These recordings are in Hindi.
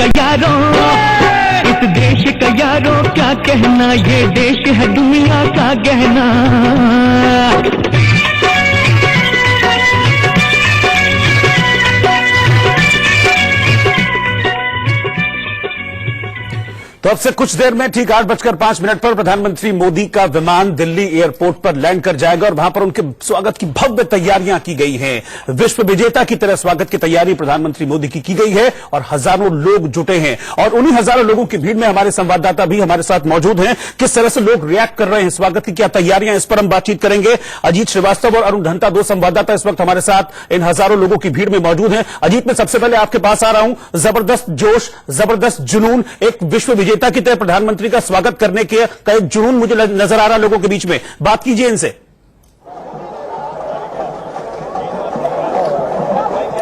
का यारों, इस देश का यारों क्या कहना, ये देश है दुनिया का गहना। तो अब से कुछ देर में ठीक 8:05 पर प्रधानमंत्री मोदी का विमान दिल्ली एयरपोर्ट पर लैंड कर जाएगा और वहां पर उनके स्वागत की भव्य तैयारियां की गई हैं। विश्व विजेता की तरह स्वागत की तैयारी प्रधानमंत्री मोदी की गई है और हजारों लोग जुटे हैं। और उन्हीं हजारों लोगों की भीड़ में हमारे संवाददाता भी हमारे साथ मौजूद हैं। किस तरह से लोग रिएक्ट कर रहे हैं, स्वागत की क्या तैयारियां, इस पर हम बातचीत करेंगे। अजीत श्रीवास्तव और अरुण घंटा, दो संवाददाता इस वक्त हमारे साथ इन हजारों लोगों की भीड़ में मौजूद हैं। अजीत, मैं सबसे पहले आपके पास आ रहा हूं। जबरदस्त जोश, जबरदस्त जुनून, एक विश्व विजेता की तरह प्रधानमंत्री का स्वागत करने का एक जुनून मुझे नजर आ रहा है लोगों के बीच में। बात कीजिए इनसे।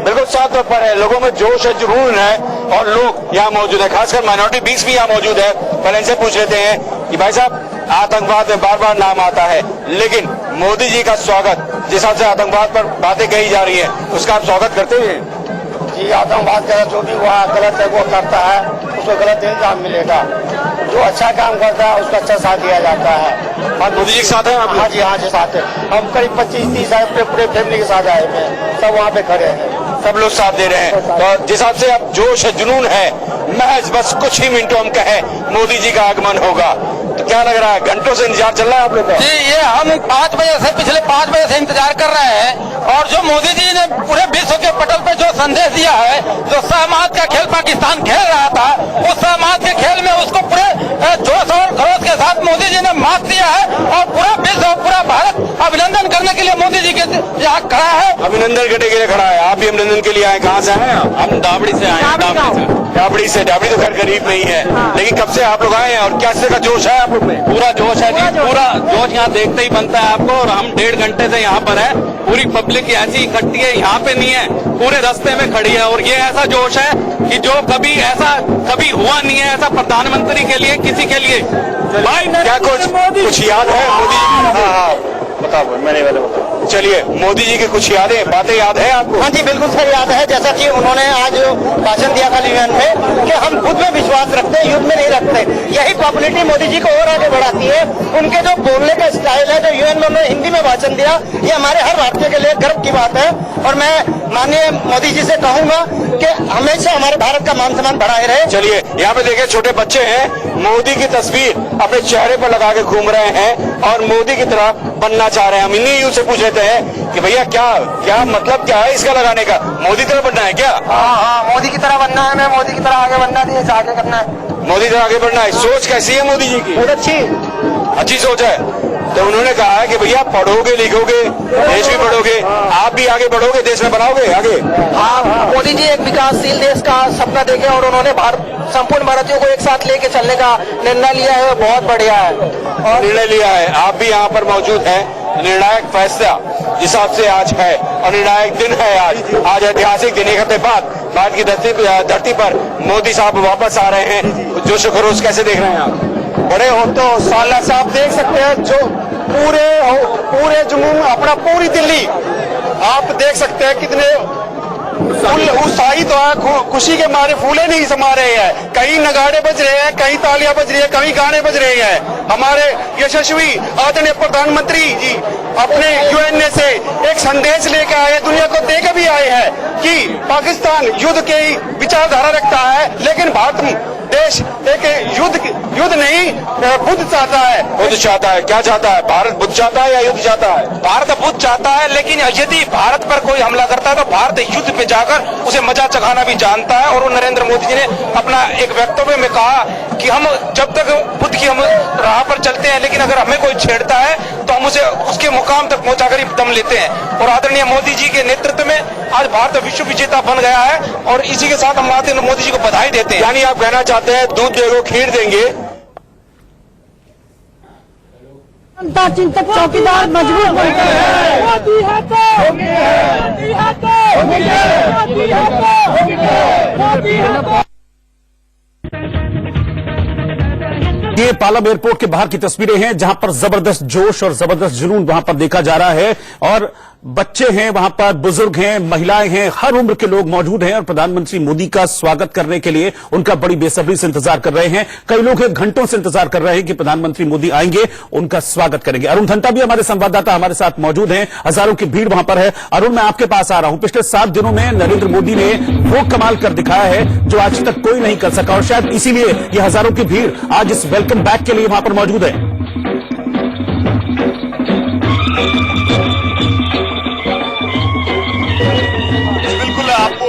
बिल्कुल साफ तौर पर है, लोगों में जोश है, जुनून है और लोग यहाँ मौजूद है, खासकर माइनॉरिटी बीच भी यहाँ मौजूद है। पहले इनसे पूछ लेते हैं कि भाई साहब, आतंकवाद में बार बार नाम आता है, लेकिन मोदी जी का स्वागत, जिस हिसाब से आतंकवाद पर बातें कही जा रही है, उसका आप स्वागत करते हैं? जी, आतंकवाद का जो भी हुआ गलत है वो करता है, उसको गलत इल्जाम मिलेगा। जो अच्छा काम करता है उसका अच्छा साथ दिया जाता है। और मोदी जी के साथ हैं आप? हाँ जी, हाँ जी, साथ है। हम करीब 25-30 आए, पूरे फैमिली के साथ आए हुए हैं, सब वहाँ पे खड़े हैं, सब लोग साथ दे रहे हैं। तो जिस हिसाब से अब जोश है, जुनून है, महज बस कुछ ही मिनटों हम कहें मोदी जी का आगमन होगा, तो क्या लग रहा है? घंटों से इंतजार चल रहा है आप लोग का? जी, ये हम 5 बजे से, पिछले 5 बजे से इंतजार कर रहे हैं। और जो मोदी जी ने पूरे विश्व के पटल पे जो संदेश दिया है, जो सहमात का खेल पाकिस्तान खेल रहा था, उस सहमात के खेल में उसको पूरे जोश और खरोश के साथ मोदी जी ने मात दिया है और पूरा विश्व और पूरा भारत अभिनंदन करने के लिए मोदी जी के यहाँ खड़ा है, अभिनंदन करने के लिए खड़ा है। आप भी अभिनंदन के लिए आए, कहाँ से आए? हम दाबड़ी से आए हैं। डाबड़ी से। डाबड़ी तो खैर गरीब नहीं है, लेकिन कब से आप लोग आए हैं और क्या तरह का जोश है आप लोग में? पूरा जोश है जी, पूरा जोश यहाँ देखते ही बनता है आपको। और हम 1.5 घंटे से यहाँ पर है, पूरी पब्लिक ऐसी इकट्ठी है, यहाँ पे नहीं है, पूरे रास्ते में खड़ी है। और ये ऐसा जोश है कि जो कभी ऐसा कभी हुआ नहीं है, ऐसा प्रधानमंत्री के लिए, किसी के लिए। भाई क्या कुछ याद है मोदी जी? हाँ, बताओ, मैंने वाले बताओ। चलिए, मोदी जी की कुछ यादें, बातें याद है आपको? हाँ जी, बिल्कुल सर याद है। जैसा कि उन्होंने आज भाषण दिया था यूएन में कि हम खुद में विश्वास रखते हैं, युद्ध में नहीं रखते। यही पॉपुलरिटी मोदी जी को और आगे बढ़ाती है। उनके जो बोलने का स्टाइल है, जो यूएन में उन्होंने हिंदी में भाषण दिया, ये हमारे हर भारतीय के लिए गर्व की बात है। और मैं माननीय मोदी जी से कहूंगा कि हमेशा हमारे भारत का मान सम्मान बढ़ाए रहे। चलिए, यहाँ पे देखिए, छोटे बच्चे हैं, मोदी की तस्वीर अपने चेहरे पर लगा के घूम रहे हैं और मोदी की तरह बनना चाह रहे हैं। हम इन्हीं यूं से पूछ लेते हैं कि भैया क्या मतलब क्या है इसका लगाने का? मोदी की तरह बनना है क्या? हाँ, मोदी की तरह बनना है, मैं मोदी की तरह आगे बनना है, ऐसे आगे करना है, मोदी की तरह आगे बढ़ना है। सोच कैसी है मोदी जी की? बहुत अच्छी सोच है। तो उन्होंने कहा है कि भैया पढ़ोगे लिखोगे देश भी बढ़ोगे, आप भी आगे बढ़ोगे, देश में बढ़ाओगे आगे। हाँ, मोदी जी एक विकासशील देश का सपना देखे और उन्होंने संपूर्ण भारतीयों को एक साथ लेके चलने का निर्णय लिया है, बहुत बढ़िया है। और निर्णय लिया है, आप भी यहाँ पर मौजूद हैं। निर्णायक फैसला जिस हिसाब से आज है और निर्णायक दिन है आज ऐतिहासिक दिन। 1 हफ्ते बाद भारत की धरती पर मोदी साहब वापस आ रहे हैं। जोश खरोश कैसे देख रहे हैं आप? बड़े हो तो साला साहब देख सकते हैं, जो पूरे जुनून अपना पूरी दिल्ली आप देख सकते हैं, कितने उत्साहित है, खुशी के मारे फूले नहीं समा रहे हैं। कहीं नगाड़े बज रहे हैं, कहीं तालियां बज रही है, कहीं गाने बज रहे हैं। हमारे यशस्वी आदरणीय प्रधानमंत्री जी अपने यूएन से एक संदेश लेकर आए, दुनिया को देकर भी आए हैं कि पाकिस्तान युद्ध की विचारधारा रखता है, लेकिन भारत देश एक युद्ध नहीं बुद्ध चाहता है। बुद्ध चाहता है? क्या चाहता है? भारत बुद्ध चाहता है या युद्ध चाहता है? भारत बुद्ध चाहता है, लेकिन यदि भारत पर कोई हमला करता है तो भारत युद्ध पे जाकर उसे मजा चखाना भी जानता है। और नरेंद्र मोदी जी ने अपना एक वक्तव्य में कहा कि हम जब तक बुद्ध की हम राह पर चलते हैं, लेकिन अगर हमें कोई छेड़ता है तो हम उसे उसके मुकाम तक पहुंचाकर ही दम लेते हैं। और आदरणीय मोदी जी के नेतृत्व में आज भारत विश्व विजेता बन गया है और इसी के साथ हम मोदी जी को बधाई देते हैं। यानी आप कहना चाहते हैं दूध देगो खीर देंगे, जनता चिंतक चौकीदार मजबूत बनते हैं। मोदी है तो मोदी है तो मोदी है तो मोदी है तो। ये पालम एयरपोर्ट के बाहर की तस्वीरें हैं, जहां पर जबरदस्त जोश और जबरदस्त जुनून वहां पर देखा जा रहा है। और बच्चे हैं वहां पर, बुजुर्ग हैं, महिलाएं हैं, हर उम्र के लोग मौजूद हैं और प्रधानमंत्री मोदी का स्वागत करने के लिए उनका बड़ी बेसब्री से इंतजार कर रहे हैं। कई लोग घंटों से इंतजार कर रहे हैं कि प्रधानमंत्री मोदी आएंगे, उनका स्वागत करेंगे। अरुण धंता भी हमारे संवाददाता हमारे साथ मौजूद हैं। हजारों की भीड़ वहां पर है। अरुण, मैं आपके पास आ रहा हूं। पिछले 7 दिनों में नरेंद्र मोदी ने वो कमाल कर दिखाया है जो आज तक कोई नहीं कर सका, और शायद इसीलिए ये हजारों की भीड़ आज इस वेलकम बैक के लिए वहां पर मौजूद है। आपको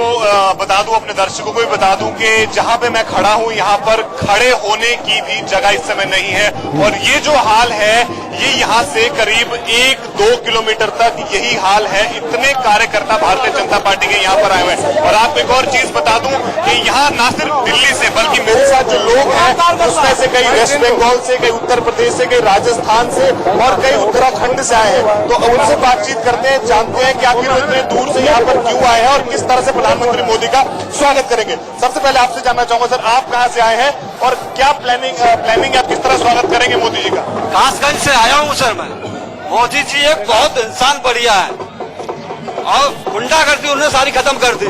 बता दूं, अपने दर्शकों को भी बता दूं कि जहां पे मैं खड़ा हूं यहां पर खड़े होने की भी जगह इस समय नहीं है। और ये जो हाल है ये यहां से करीब 1-2 किलोमीटर तक यही हाल है। इतने कार्यकर्ता भारतीय जनता पार्टी के यहां पर आए हुए हैं। और आपको एक और चीज बता दूं कि यहां ना सिर्फ दिल्ली से बल्कि मेरे साथ जो लोग हैं उसमें से कई वेस्ट बंगाल से, कई उत्तर प्रदेश से, कई राजस्थान से और कई उत्तराखंड से आए हैं। तो उनसे बातचीत करते हैं, जानते हैं कि आखिर वो इतने दूर से यहाँ पर क्यों आए हैं और किस तरह से प्रधानमंत्री मोदी का स्वागत करेंगे। सबसे पहले आपसे जानना चाहूंगा सर, आप कहां से आए हैं और क्या प्लानिंग है, आप किस तरह स्वागत करेंगे मोदी जी का? कासगंज से आया हूँ सर मैं। मोदी जी एक बहुत इंसान बढ़िया है और गुंडागर्दी उन्होंने सारी खत्म कर दी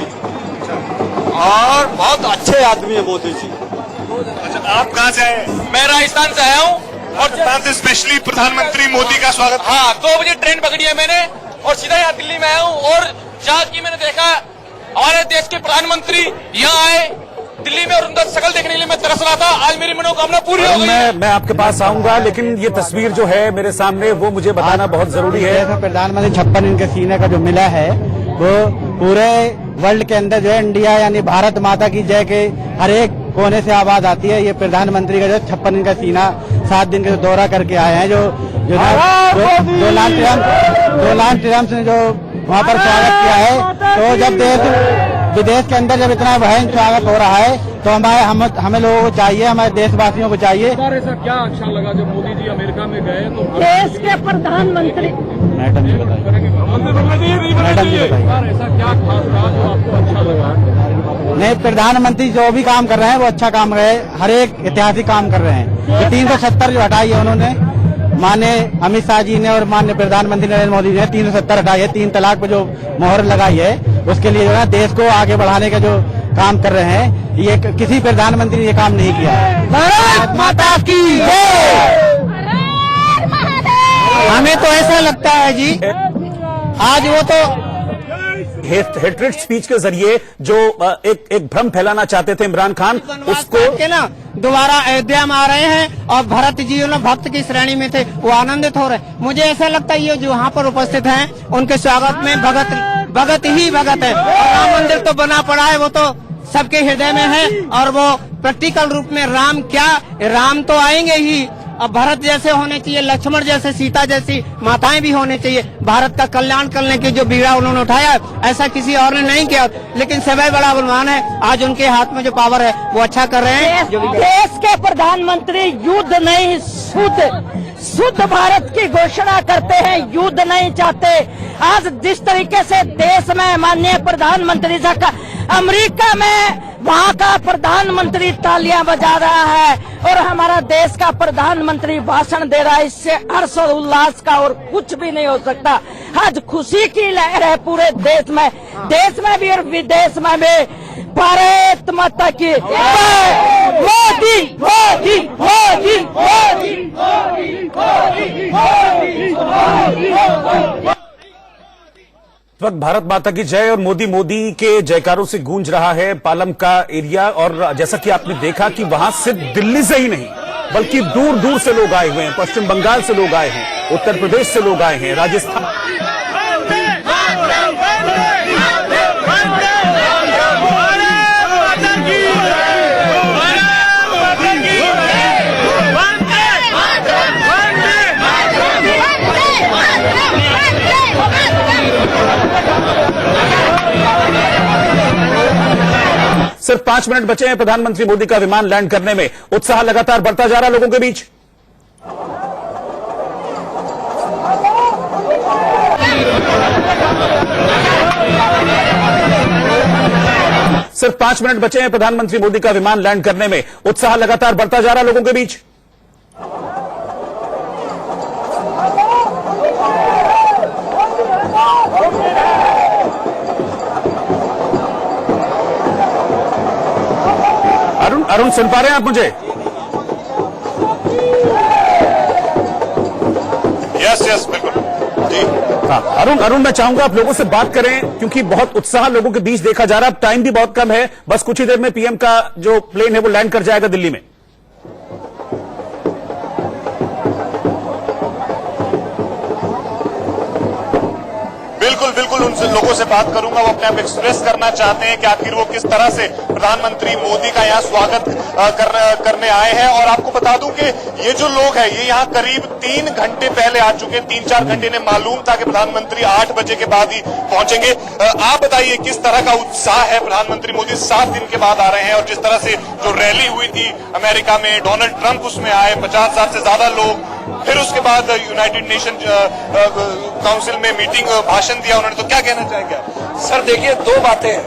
और बहुत अच्छे आदमी है मोदी जी। अच्छा, आप कहां से आए हैं? मैं राजस्थान से आया हूँ और राजस्थान से स्पेशली प्रधानमंत्री मोदी का स्वागत। हाँ, 2 बजे ट्रेन पकड़ी है मैंने और सीधा यहाँ दिल्ली में आया हूँ। और जहाँ की मैंने देखा हमारे देश के प्रधानमंत्री यहाँ आए दिल्ली में और उनका शकल देखने के लिए मैं तरस रहा था। आज मेरी मनोकामना पूरी हो गई। मैं आपके पास आऊंगा, लेकिन ये तस्वीर जो है मेरे सामने वो मुझे बताना बहुत जरूरी है। प्रधानमंत्री 56 इनके सीने का जो मिला है वो पूरे वर्ल्ड के अंदर जो है इंडिया यानी भारत माता की जय के हर एक कोने से आवाज आती है। ये प्रधानमंत्री का जो 56 इनका सीना 7 दिन का दौरा करके आए हैं, जो डोनाल्ड ट्रम्प ने जो वहाँ पर स्वागत किया है। तो जब देश विदेश के अंदर जब इतना भयानक स्वागत हो रहा है तो हमें लोगों को चाहिए, हमारे देशवासियों को चाहिए। ऐसा क्या अच्छा लगा जब मोदी जी अमेरिका में गए तो देश के प्रधानमंत्री मैडम जी बताइए, ऐसा क्या खास रहा जो आपको अच्छा लगा? नहीं, प्रधानमंत्री जो भी काम कर रहे हैं वो अच्छा काम रहे, हर एक ऐतिहासिक काम कर रहे हैं। 370 जो हटाई है उन्होंने, माननीय अमित शाह जी ने और माननीय प्रधानमंत्री नरेंद्र मोदी ने 370 हटाई है। 3 तलाक पर जो मोहर लगाई है उसके लिए जो है देश को आगे बढ़ाने का जो काम कर रहे हैं, ये किसी प्रधानमंत्री ने ये काम नहीं किया है। भारत माता की जय। हमें तो ऐसा लगता है जी, आज वो तो हेट्रेड स्पीच के जरिए जो एक भ्रम फैलाना चाहते थे इमरान खान, उसको के ना दोबारा अयोध्या में आ रहे हैं और भरत जी भक्त की श्रेणी में थे, वो आनंदित हो रहे। मुझे ऐसा लगता है ये जो यहाँ पर उपस्थित हैं उनके स्वागत में भगत ही भगत है। और राम मंदिर तो बना पड़ा है, वो तो सबके हृदय में है और वो प्रैक्टिकल रूप में राम तो आएंगे ही। अब भरत जैसे होने चाहिए, लक्ष्मण जैसे, सीता जैसी माताएं भी होने चाहिए। भारत का कल्याण करने की जो बीड़ा उन्होंने उठाया ऐसा किसी और ने नहीं किया, लेकिन समय बड़ा बलवान है। आज उनके हाथ में जो पावर है वो अच्छा कर रहे हैं। देश के प्रधानमंत्री युद्ध नहीं शुद्ध भारत की घोषणा करते हैं, युद्ध नहीं चाहते। आज जिस तरीके से देश में माननीय प्रधानमंत्री का अमेरिका में वहाँ का प्रधानमंत्री तालियां बजा रहा है और हमारा देश का प्रधानमंत्री भाषण दे रहा है, इससे हर्ष और उल्लास का और कुछ भी नहीं हो सकता। आज खुशी की लहर है पूरे देश में भी और विदेश में भी। भारत माता की मोदी मोदी मोदी मोदी मोदी मोदी। इस वक्त भारत माता की जय और मोदी मोदी के जयकारों से गूंज रहा है पालम का एरिया। और जैसा कि आपने देखा कि वहां सिर्फ दिल्ली से ही नहीं बल्कि दूर दूर से लोग आए हुए हैं। पश्चिम बंगाल से लोग आए हैं, उत्तर प्रदेश से लोग आए हैं, राजस्थान। सिर्फ 5 मिनट बचे हैं प्रधानमंत्री मोदी का विमान लैंड करने में। उत्साह लगातार बढ़ता जा रहा है लोगों के बीच। सिर्फ 5 मिनट बचे हैं प्रधानमंत्री मोदी का विमान लैंड करने में। उत्साह लगातार बढ़ता जा रहा है लोगों के बीच। अरुण सुन पा रहे हैं आप मुझे? यस बिल्कुल जी। हाँ, अरुण मैं चाहूंगा आप लोगों से बात करें क्योंकि बहुत उत्साह लोगों के बीच देखा जा रहा है। अब टाइम भी बहुत कम है, बस कुछ ही देर में पीएम का जो प्लेन है वो लैंड कर जाएगा दिल्ली में। बिल्कुल उन लोगों से बात करूंगा, वो अपने आप एक्सप्रेस करना चाहते हैं कि आखिर वो किस तरह से प्रधानमंत्री मोदी का यहाँ स्वागत करने आए हैं। और आपको बता दूं कि ये जो लोग हैं ये यहाँ करीब 3 घंटे पहले आ चुके हैं। 3-4 घंटे इन्हें मालूम था कि प्रधानमंत्री 8 बजे के बाद ही पहुंचेंगे। आप बताइए किस तरह का उत्साह है? प्रधानमंत्री मोदी 7 दिन के बाद आ रहे हैं और जिस तरह से जो रैली हुई थी अमेरिका में, डोनाल्ड ट्रंप उसमें आए, 50,000 से ज्यादा लोग, फिर उसके बाद यूनाइटेड नेशन काउंसिल में मीटिंग भाषण दिया उन्होंने, तो क्या कहना चाहेंगे आप? सर देखिए, 2 बातें हैं।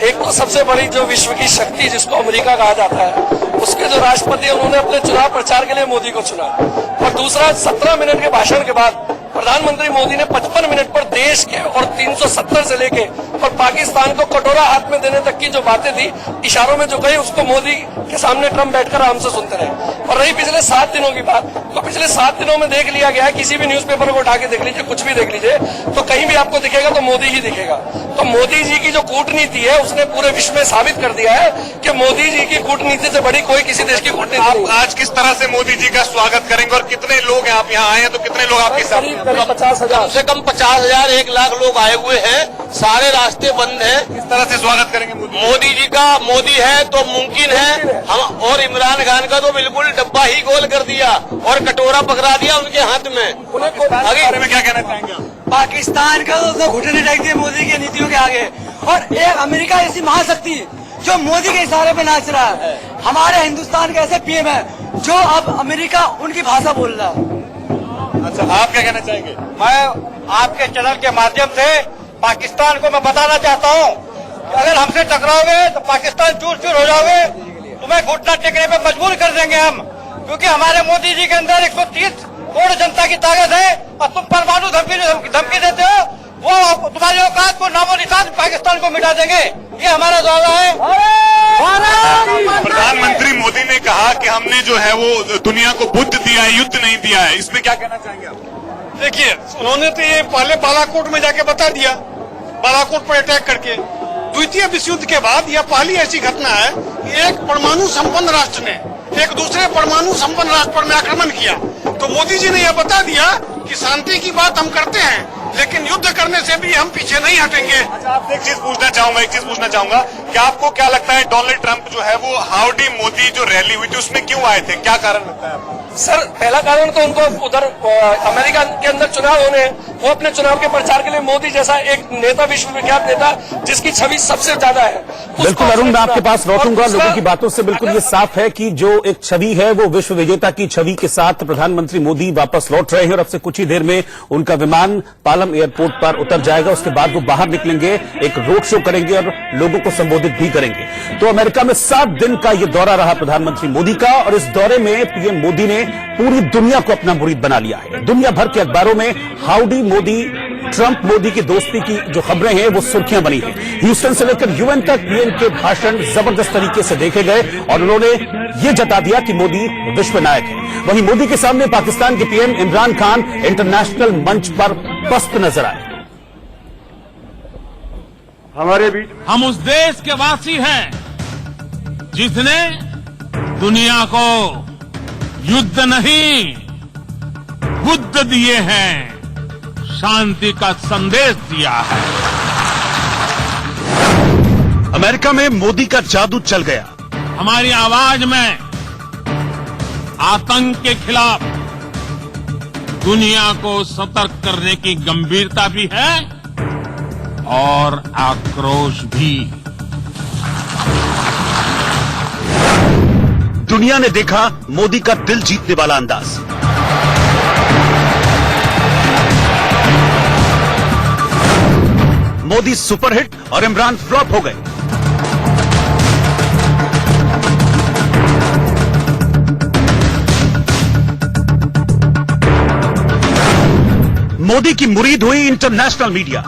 एक तो सबसे बड़ी जो विश्व की शक्ति जिसको अमेरिका कहा जाता है, उसके जो राष्ट्रपति हैं उन्होंने अपने चुनाव प्रचार के लिए मोदी को चुना। और दूसरा, 17 मिनट के भाषण के बाद प्रधानमंत्री मोदी ने 55 मिनट पर देश के और 370 से लेके और पाकिस्तान को कटोरा हाथ में देने तक की जो बातें थी, इशारों में जो कही, उसको मोदी के सामने ट्रंप बैठकर आराम से सुनते रहे। और रही पिछले 7 दिनों की बात, तो पिछले 7 दिनों में देख लिया गया है, किसी भी न्यूज़पेपर को उठा के देख लीजिए, कुछ भी देख लीजिए, तो कहीं भी आपको दिखेगा तो मोदी ही दिखेगा। तो मोदी जी की जो कूटनीति है उसने पूरे विश्व में साबित कर दिया है कि मोदी जी की कूटनीति से बड़ी कोई किसी देश की कूटनीति नहीं। आप आज किस तरह से मोदी जी का स्वागत करेंगे और कितने लोग हैं? आप यहाँ आए हैं तो कितने लोग आपके साथ? 50,000, कम से कम 50,000 1 लाख लोग आए हुए हैं। सारे रास्ते बंद हैं। किस तरह से स्वागत करेंगे मोदी जी का? मोदी है तो मुमकिन है हम, और इमरान खान का तो बिल्कुल डब्बा ही गोल कर दिया और कटोरा पकड़ा दिया उनके हाथ में। बारे में क्या कहना चाहेंगे आप? पाकिस्तान का तो घुटने टेक दिए मोदी की नीतियों के आगे, और एक अमेरिका ऐसी महाशक्ति जो मोदी के इशारे पे नाच रहा है। हमारे हिंदुस्तान का ऐसे पीएम है जो अब अमेरिका उनकी भाषा बोल रहा है। अच्छा, आप क्या कहना चाहेंगे? मैं आपके चैनल के माध्यम से पाकिस्तान को मैं बताना चाहता हूँ कि अगर हमसे टकराओगे तो पाकिस्तान चूर चूर हो जाओगे, तुम्हें घुटना टेकने पे मजबूर कर देंगे हम, क्योंकि हमारे मोदी जी के अंदर 130 करोड़ जनता की ताकत है और तुम परमाणु धमकी देते हो, वो तुम्हारी औकात को नामो निशान पाकिस्तान को मिटा देंगे। ये हमारा दावा है। प्रधानमंत्री मोदी ने कहा कि हमने जो है वो दुनिया को बुद्ध दिया है, युद्ध नहीं दिया है। इसमें क्या कहना चाहेंगे आप? देखिए, उन्होंने तो ये पहले बालाकोट में जाके बता दिया, बालाकोट पर अटैक करके। द्वितीय विश्व युद्ध के बाद यह पहली ऐसी घटना है कि एक परमाणु संपन्न राष्ट्र ने एक दूसरे परमाणु संपन्न राष्ट्र पर में आक्रमण किया। तो मोदी जी ने यह बता दिया कि शांति की बात हम करते हैं, लेकिन युद्ध करने से भी हम पीछे नहीं हटेंगे। अच्छा, आपसे एक चीज पूछना चाहूंगा कि आपको क्या लगता है डोनाल्ड ट्रंप जो है वो हाउडी मोदी जो रैली हुई थी उसमें क्यों आए थे? क्या कारण लगता है आपको? सर, पहला कारण तो उनको उधर अमेरिका के अंदर चुनाव होने, वो अपने चुनाव के प्रचार के लिए मोदी जैसा एक नेता, विश्वविख्यात नेता जिसकी छवि सबसे ज्यादा है। बिल्कुल अरुण, मैं आपके पास लौटूंगा। लोगों की बातों से बिल्कुल ये साफ है कि जो एक छवि है वो विश्व विजेता की छवि के साथ प्रधानमंत्री मोदी वापस लौट रहे हैं और अब से कुछ ही देर में उनका विमान पालम एयरपोर्ट पर उतर जाएगा। उसके बाद वो बाहर निकलेंगे, एक रोड शो करेंगे और लोगों को संबोधित भी करेंगे। तो अमेरिका में 7 दिन का ये दौरा रहा प्रधानमंत्री मोदी का और इस दौरे में पीएम मोदी ने पूरी दुनिया को अपना मुरीद बना लिया है। दुनिया भर के अखबारों में हाउडी मोदी, ट्रंप मोदी की दोस्ती की जो खबरें हैं वो सुर्खियां बनी हैं। ह्यूस्टन से लेकर यूएन तक पीएम के भाषण जबरदस्त तरीके से देखे गए और उन्होंने ये जता दिया कि मोदी विश्व नायक है। वहीं मोदी के सामने पाकिस्तान के पीएम इमरान खान इंटरनेशनल मंच पर पस्त नजर आए। हमारे बीच हम उस देश के वासी हैं जिसने दुनिया को युद्ध नहीं बुद्ध दिए हैं, शांति का संदेश दिया है। अमेरिका में मोदी का जादू चल गया। हमारी आवाज में आतंक के खिलाफ दुनिया को सतर्क करने की गंभीरता भी है और आक्रोश भी। दुनिया ने देखा मोदी का दिल जीतने वाला अंदाज। मोदी सुपरहिट और इमरान फ्लॉप हो गए। मोदी की मुरीद हुई इंटरनेशनल मीडिया।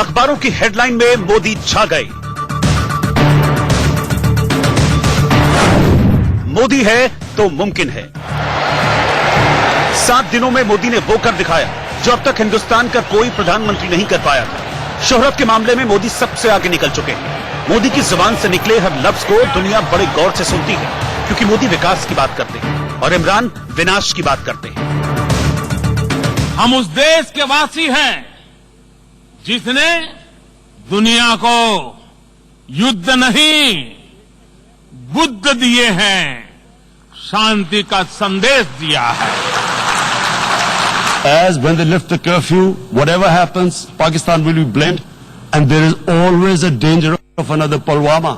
अखबारों की हेडलाइन में मोदी छा गए। मोदी है तो मुमकिन है। 7 दिनों में मोदी ने वो कर दिखाया जो अब तक हिंदुस्तान का कोई प्रधानमंत्री नहीं कर पाया था। शोहरत के मामले में मोदी सबसे आगे निकल चुके हैं। मोदी की जुबान से निकले हर लफ्ज को दुनिया बड़े गौर से सुनती है, क्योंकि मोदी विकास की बात करते हैं और इमरान विनाश की बात करते हैं। हम उस देश के वासी हैं जिसने दुनिया को युद्ध नहीं, बुद्ध दिए हैं, शांति का संदेश दिया है। As when they lift the curfew, whatever happens, Pakistan will be blamed, and there is always a danger of another Pulwama.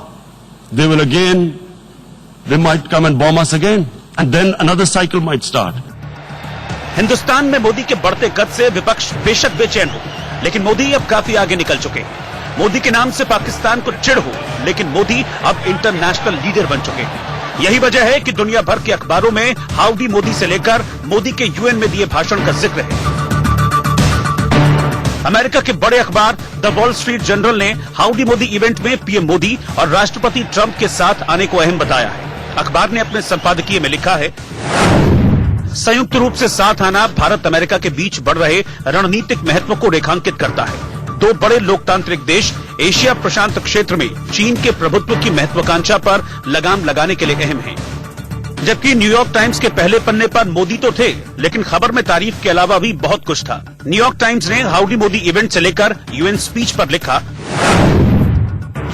They might come and bomb us again, and then another cycle might start. Hindustan में मोदी के बढ़ते कद से विपक्ष बेशक बेचैन हो, लेकिन मोदी अब काफी आगे निकल चुके हैं। मोदी के नाम से पाकिस्तान को चिढ़ हो, लेकिन मोदी अब इंटरनेशनल लीडर बन चुके हैं। यही वजह है कि दुनिया भर के अखबारों में हाउडी मोदी से लेकर मोदी के यूएन में दिए भाषण का जिक्र है। अमेरिका के बड़े अखबार द वॉल स्ट्रीट जर्नल ने हाउडी मोदी इवेंट में पीएम मोदी और राष्ट्रपति ट्रंप के साथ आने को अहम बताया है। अखबार ने अपने संपादकीय में लिखा है, संयुक्त रूप से साथ आना भारत अमेरिका के बीच बढ़ रहे रणनीतिक महत्व को रेखांकित करता है। 2 बड़े लोकतांत्रिक देश एशिया प्रशांत क्षेत्र में चीन के प्रभुत्व की महत्वाकांक्षा पर लगाम लगाने के लिए अहम हैं। जबकि न्यूयॉर्क टाइम्स के पहले पन्ने पर मोदी तो थे, लेकिन खबर में तारीफ के अलावा भी बहुत कुछ था। न्यूयॉर्क टाइम्स ने हाउडी मोदी इवेंट से लेकर यूएन स्पीच पर लिखा,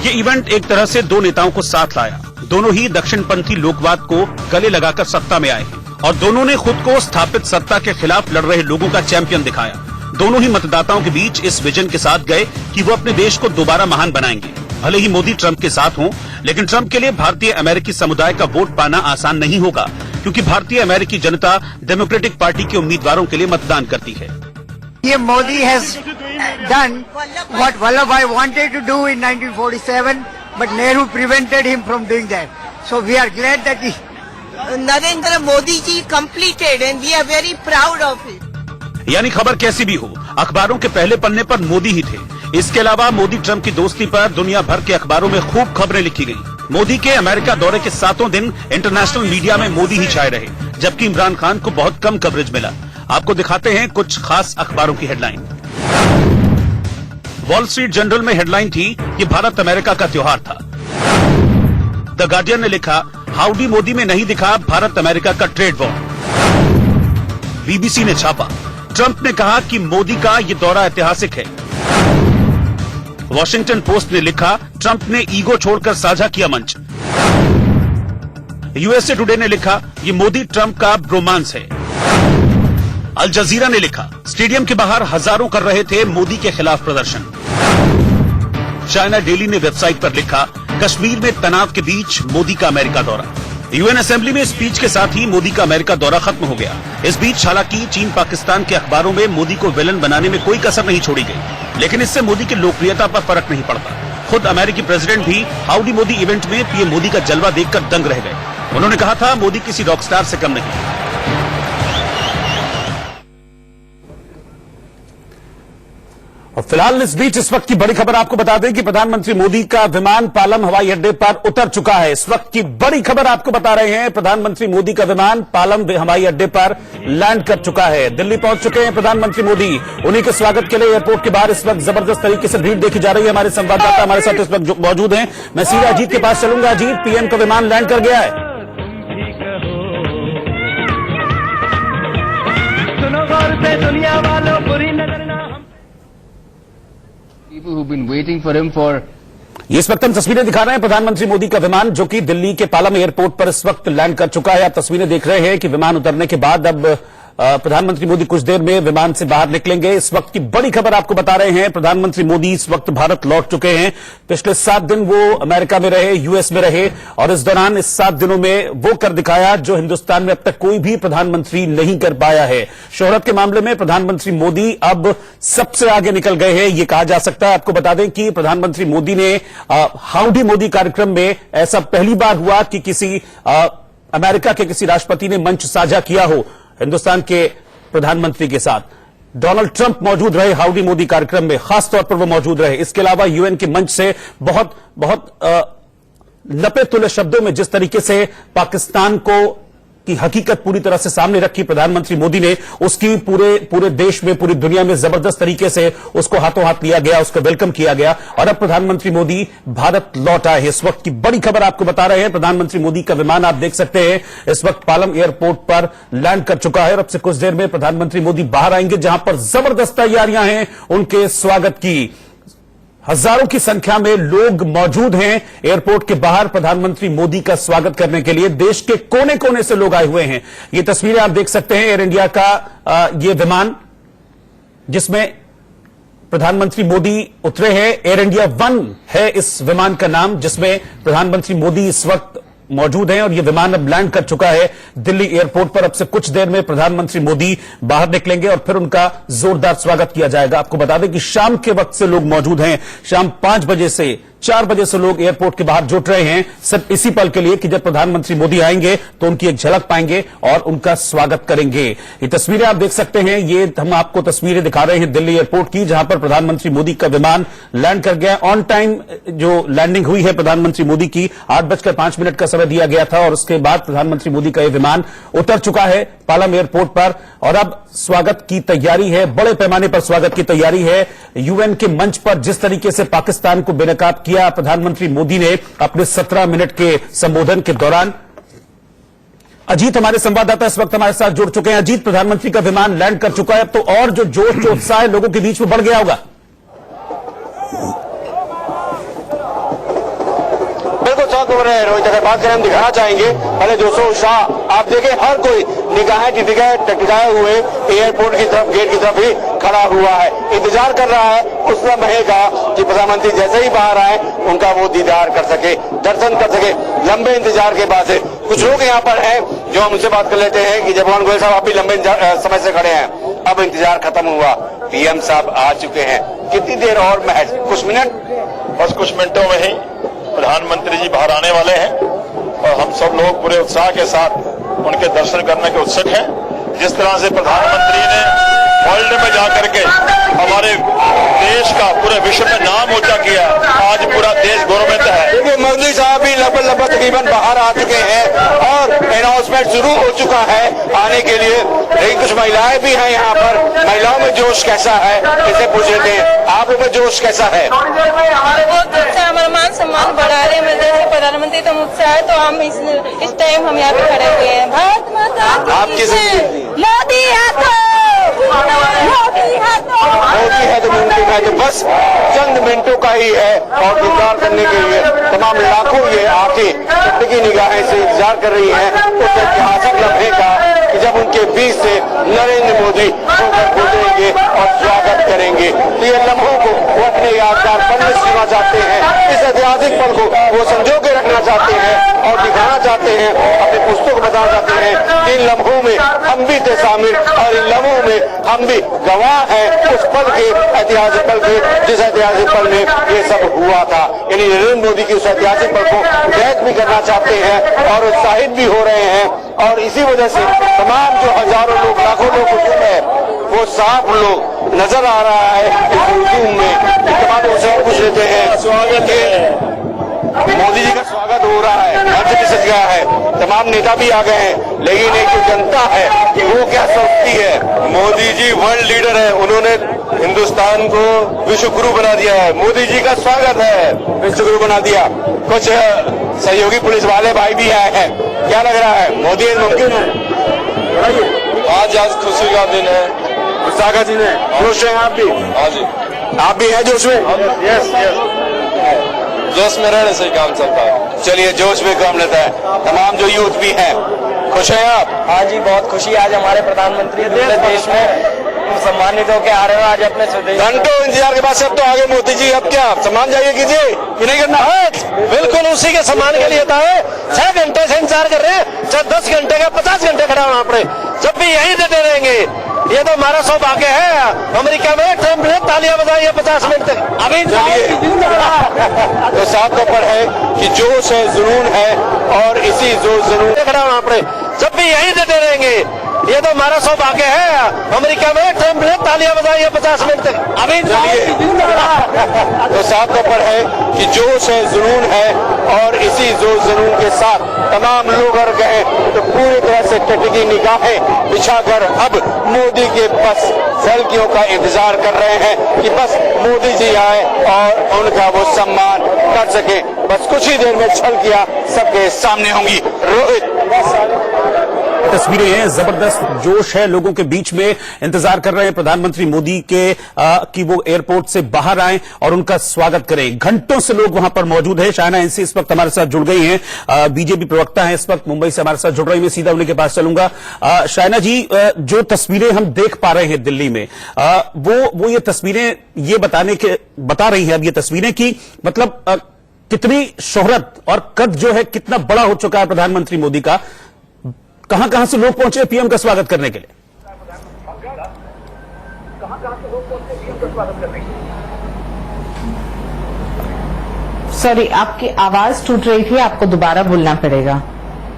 ये इवेंट एक तरह से 2 नेताओं को साथ लाया। दोनों ही दक्षिणपंथी लोकवाद को गले लगाकर सत्ता में आए हैं और दोनों ने खुद को स्थापित सत्ता के खिलाफ लड़ रहे लोगों का चैंपियन दिखाया। दोनों ही मतदाताओं के बीच इस विजन के साथ गए कि वो अपने देश को दोबारा महान बनाएंगे। भले ही मोदी ट्रंप के साथ हों, लेकिन ट्रंप के लिए भारतीय अमेरिकी समुदाय का वोट पाना आसान नहीं होगा, क्योंकि भारतीय अमेरिकी जनता डेमोक्रेटिक पार्टी के उम्मीदवारों के लिए मतदान करती है। ये Modi has done what Vallabhbhai wanted to do in 1947, but Nehru prevented him from doing that. So we are glad that Narendra Modi ji completed and we are very proud of it. यानी खबर कैसी भी हो, अखबारों के पहले पन्ने पर मोदी ही थे। इसके अलावा मोदी ट्रंप की दोस्ती पर दुनिया भर के अखबारों में खूब खबरें लिखी गईं। मोदी के अमेरिका दौरे के 7 दिन इंटरनेशनल मीडिया में मोदी ही छाए रहे, जबकि इमरान खान को बहुत कम कवरेज मिला। आपको दिखाते हैं कुछ खास अखबारों की हेडलाइन। वॉल स्ट्रीट जर्नल में हेडलाइन थी, ये भारत अमेरिका का त्योहार था। द गार्डियन ने लिखा, हाउडी मोदी में नहीं दिखा भारत अमेरिका का ट्रेड वॉर। बीबीसी ने छापा, ट्रंप ने कहा कि मोदी का ये दौरा ऐतिहासिक है। वॉशिंगटन पोस्ट ने लिखा, ट्रंप ने ईगो छोड़कर साझा किया मंच। यूएसए टुडे ने लिखा, ये मोदी ट्रंप का ब्रोमांस है। अल जजीरा ने लिखा, स्टेडियम के बाहर हजारों कर रहे थे मोदी के खिलाफ प्रदर्शन। चाइना डेली ने वेबसाइट पर लिखा, कश्मीर में तनाव के बीच मोदी का अमेरिका दौरा। यूएन असेंबली में स्पीच के साथ ही मोदी का अमेरिका दौरा खत्म हो गया। इस बीच हालांकि चीन पाकिस्तान के अखबारों में मोदी को विलन बनाने में कोई कसर नहीं छोड़ी गई, लेकिन इससे मोदी की लोकप्रियता पर फर्क नहीं पड़ता। खुद अमेरिकी प्रेसिडेंट भी हाउडी मोदी इवेंट में पीएम मोदी का जलवा देखकर दंग रह गए। उन्होंने कहा था, मोदी किसी रॉकस्टार से कम नहीं। और फिलहाल इस बीच इस वक्त की बड़ी खबर आपको बता दें कि प्रधानमंत्री मोदी का विमान पालम हवाई अड्डे पर उतर चुका है। इस वक्त की बड़ी खबर आपको बता रहे हैं, प्रधानमंत्री मोदी का विमान पालम हवाई अड्डे पर लैंड कर चुका है। दिल्ली पहुंच चुके हैं प्रधानमंत्री मोदी। उन्हीं के स्वागत के लिए एयरपोर्ट के बाहर इस वक्त जबरदस्त तरीके से भीड़ देखी जा रही है। हमारे संवाददाता हमारे साथ इस वक्त मौजूद हैं। मैं सीधा अजीत के पास चलूंगा। अजीत, पीएम का विमान लैंड कर गया है। सुनो गौर से दुनिया वालों, बुरी नजर ना People who've been waiting for him for इस वक्त हम तस्वीरें दिखा रहे हैं प्रधानमंत्री मोदी का विमान, जो कि दिल्ली के पालम एयरपोर्ट पर इस वक्त लैंड कर चुका है। आप तस्वीरें देख रहे हैं कि विमान उतरने के बाद अब प्रधानमंत्री मोदी कुछ देर में विमान से बाहर निकलेंगे। इस वक्त की बड़ी खबर आपको बता रहे हैं, प्रधानमंत्री मोदी इस वक्त भारत लौट चुके हैं। पिछले 7 दिन वो अमेरिका में रहे, यूएस में रहे, और इस दौरान इस 7 दिनों में वो कर दिखाया जो हिंदुस्तान में अब तक कोई भी प्रधानमंत्री नहीं कर पाया है। शोहरत के मामले में प्रधानमंत्री मोदी अब सबसे आगे निकल गए हैं, ये कहा जा सकता है। आपको बता दें कि प्रधानमंत्री मोदी ने हाउडी मोदी कार्यक्रम में ऐसा पहली बार हुआ कि किसी अमेरिका के किसी राष्ट्रपति ने मंच साझा किया हो। हिंदुस्तान के प्रधानमंत्री के साथ। डोनाल्ड ट्रंप मौजूद रहे हाउडी मोदी कार्यक्रम में, खासतौर पर वो मौजूद रहे। इसके अलावा यूएन के मंच से बहुत लपे तुले शब्दों में जिस तरीके से पाकिस्तान की हकीकत पूरी तरह से सामने रखी प्रधानमंत्री मोदी ने, उसकी पूरे देश में, पूरी दुनिया में जबरदस्त तरीके से उसको हाथों हाथ लिया गया, उसको वेलकम किया गया। और अब प्रधानमंत्री मोदी भारत लौट आए। इस वक्त की बड़ी खबर आपको बता रहे हैं, प्रधानमंत्री मोदी का विमान आप देख सकते हैं इस वक्त पालम एयरपोर्ट पर लैंड कर चुका है और अब से कुछ देर में प्रधानमंत्री मोदी बाहर आएंगे, जहां पर जबरदस्त तैयारियां हैं उनके स्वागत की। हजारों की संख्या में लोग मौजूद हैं एयरपोर्ट के बाहर प्रधानमंत्री मोदी का स्वागत करने के लिए। देश के कोने कोने से लोग आए हुए हैं। ये तस्वीरें आप देख सकते हैं एयर इंडिया का ये विमान जिसमें प्रधानमंत्री मोदी उतरे हैं। एयर इंडिया 1 है इस विमान का नाम, जिसमें प्रधानमंत्री मोदी इस वक्त मौजूद हैं और यह विमान अब लैंड कर चुका है दिल्ली एयरपोर्ट पर। अब से कुछ देर में प्रधानमंत्री मोदी बाहर निकलेंगे और फिर उनका जोरदार स्वागत किया जाएगा। आपको बता दें कि शाम के वक्त से लोग मौजूद हैं। शाम 5 बजे से 4 बजे से लोग एयरपोर्ट के बाहर जुट रहे हैं, सिर्फ इसी पल के लिए कि जब प्रधानमंत्री मोदी आएंगे तो उनकी एक झलक पाएंगे और उनका स्वागत करेंगे। ये तस्वीरें आप देख सकते हैं, ये हम आपको तस्वीरें दिखा रहे हैं दिल्ली एयरपोर्ट की, जहां पर प्रधानमंत्री मोदी का विमान लैंड कर गया। ऑन टाइम जो लैंडिंग हुई है प्रधानमंत्री मोदी की, 8:05 का समय दिया गया था और उसके बाद प्रधानमंत्री मोदी का यह विमान उतर चुका है पालम एयरपोर्ट पर और अब स्वागत की तैयारी है, बड़े पैमाने पर स्वागत की तैयारी है। यूएन के मंच पर जिस तरीके से पाकिस्तान को बेनकाब किया प्रधानमंत्री मोदी ने अपने 17 मिनट के संबोधन के दौरान। अजीत हमारे संवाददाता इस वक्त हमारे साथ जुड़ चुके हैं। अजीत, प्रधानमंत्री का विमान लैंड कर चुका है, अब तो और जो जोश जो उत्साह लोगों के बीच में बढ़ गया होगा। रोहित, अगर बात करें हम दिखाना चाहेंगे पहले जोशो उत्साह। आप देखें हर कोई निगाहें टकराए हुए एयरपोर्ट की तरफ, गेट की तरफ ही खड़ा हुआ है, इंतजार कर रहा है उस लम्हे का कि प्रधानमंत्री जैसे ही बाहर आए उनका वो दीदार कर सके, दर्शन कर सके। लंबे इंतजार के बाद से कुछ लोग यहाँ पर हैं जो हम उनसे बात कर लेते हैं कि जवाहर गोयल साहब आप भी लंबे समय से खड़े हैं, अब इंतजार खत्म हुआ, पीएम साहब आ चुके हैं, कितनी देर और महज कुछ मिनट? बस कुछ मिनटों में ही प्रधानमंत्री जी बाहर आने वाले हैं और हम सब लोग पूरे उत्साह के साथ उनके दर्शन करने के उत्सुक हैं। जिस तरह से प्रधानमंत्री ने वर्ल्ड में जाकर के हमारे देश का पूरे विश्व में नाम ऊंचा किया, आज पूरा देश गौरवान्वित है। देखिए मोदी साहब भी लगभग तकरीबन बाहर आ चुके हैं और अनाउंसमेंट शुरू हो चुका है आने के लिए, लेकिन कुछ महिलाएं भी हैं यहाँ पर। महिलाओं में जोश कैसा है इसे पूछ लेते हैं, आप लोग में जोश कैसा है? बहुत अच्छा, हमारा मान सम्मान बढ़ा रहे हैं। जैसे प्रधानमंत्री तो मुझसे आए तो हम इस टाइम हम यहाँ पे खड़े हुए हैं। भारत माता की मोदी है तो मुमकिन है, तो बस चंद मिनटों का ही है और इंतजार करने के लिए तमाम लाखों ये आंखें की निगाहें से इंतजार कर रही हैं उस ऐतिहासिक लम्हे का कि जब उनके बीच से नरेंद्र मोदी होकर गुजरेंगे और स्वागत करेंगे। तो ये लम्हों को वो अपने यादगार पल में सीना चाहते हैं, इस ऐतिहासिक पल को वो संजो के रखना चाहते हैं और दिखाना चाहते हैं, अपने पुस्तकों को बताना चाहते हैं कि इन लम्हों में हम भी थे शामिल और इन लम्हों में हम भी गवाह हैं उस पल के, ऐतिहासिक पल के, जिस ऐतिहासिक पल में ये सब हुआ था। यानी नरेंद्र मोदी की उस ऐतिहासिक पल को कैद भी करना चाहते हैं और उत्साहित भी हो रहे हैं और इसी वजह से तमाम जो हजारों लोग, लाखों लोग मौजूद है वो साफ लोग नजर आ रहा है इस हुजूम में। तमाम लोग से पूछ लेते हैं, स्वागत है मोदी जी का स्वागत हो रहा है, मंच भी सज गया है, तमाम नेता भी आ गए हैं, लेकिन एक जो जनता है वो क्या सोचती है? मोदी जी वर्ल्ड लीडर है, उन्होंने हिंदुस्तान को विश्व गुरु बना दिया है, मोदी जी का स्वागत है, विश्व गुरु बना दिया। कुछ सहयोगी पुलिस वाले भाई भी आए हैं, क्या लग रहा है मोदी मुमकिन है? आज खुशी का दिन है, उत्साह का दिन है, जोश है आप भी? हाँ जी, आप भी हैं जोश में? यस जोश में रहने से ही काम चलता है। चलिए जोश में काम लेता है। तमाम जो यूथ भी हैं, खुश हैं आप? हाँ जी, बहुत खुशी। आज हमारे प्रधानमंत्री दूसरे देश में सम्मानित होकर आ रहे हो आज अपने स्वदेश। घंटों इंतजार के बाद से अब तो आगे मोदी जी, अब क्या सम्मान जाइए कीजिए कि नहीं करना है? बिल्कुल उसी के सम्मान के लिए था। 6 घंटे से इंतजार कर रहे हैं, चाहे 10 घंटे का 50 घंटे खड़ा होना पड़े, जब भी यही देते रहेंगे। ये तो हमारा सौभाग्य है। अमेरिका में ट्रम्प ने तालियां बजाई है 50 मिनट तक। अभी तो साफ खबर है कि जोश है, जुनून है और इसी जोश जुनून खड़ा होना पड़े, जब भी यही देते रहेंगे। ये तो हमारा सौभाग्य है। अमेरिका में ट्रम्प ने तालियां बजाई है 50 मिनट तक। अभी तो साफ तौर पर है कि जोश है, जुनून है, और इसी जोश जुनून के साथ तमाम लोग अगर गए तो पूरी तरह से टटकी निगाहें बिछाकर अब मोदी के बस झलकियों का इंतजार कर रहे हैं कि बस मोदी जी आए और उनका वो सम्मान कर सके। बस कुछ ही देर में झलकियां सबके सामने होंगी। रोहित, तस्वीरें हैं, जबरदस्त जोश है, लोगों के बीच में इंतजार कर रहे हैं प्रधानमंत्री मोदी के कि वो एयरपोर्ट से बाहर आएं और उनका स्वागत करें। घंटों से लोग वहां पर मौजूद हैं। शायना एनसी इस वक्त हमारे साथ जुड़ गई हैं, बीजेपी प्रवक्ता हैं, इस वक्त मुंबई से हमारे साथ जुड़ रही हैं। मैं सीधा उन्हीं के पास चलूंगा। शायना जी, जो तस्वीरें हम देख पा रहे हैं दिल्ली में, वो ये तस्वीरें ये बता रही है अब ये तस्वीरें कि मतलब कितनी शोहरत और कद जो है कितना बड़ा हो चुका है प्रधानमंत्री मोदी का। कहां कहां से लोग पहुंचे पीएम का स्वागत करने के लिए? सॉरी, आपकी आवाज टूट रही थी, आपको दोबारा बोलना पड़ेगा।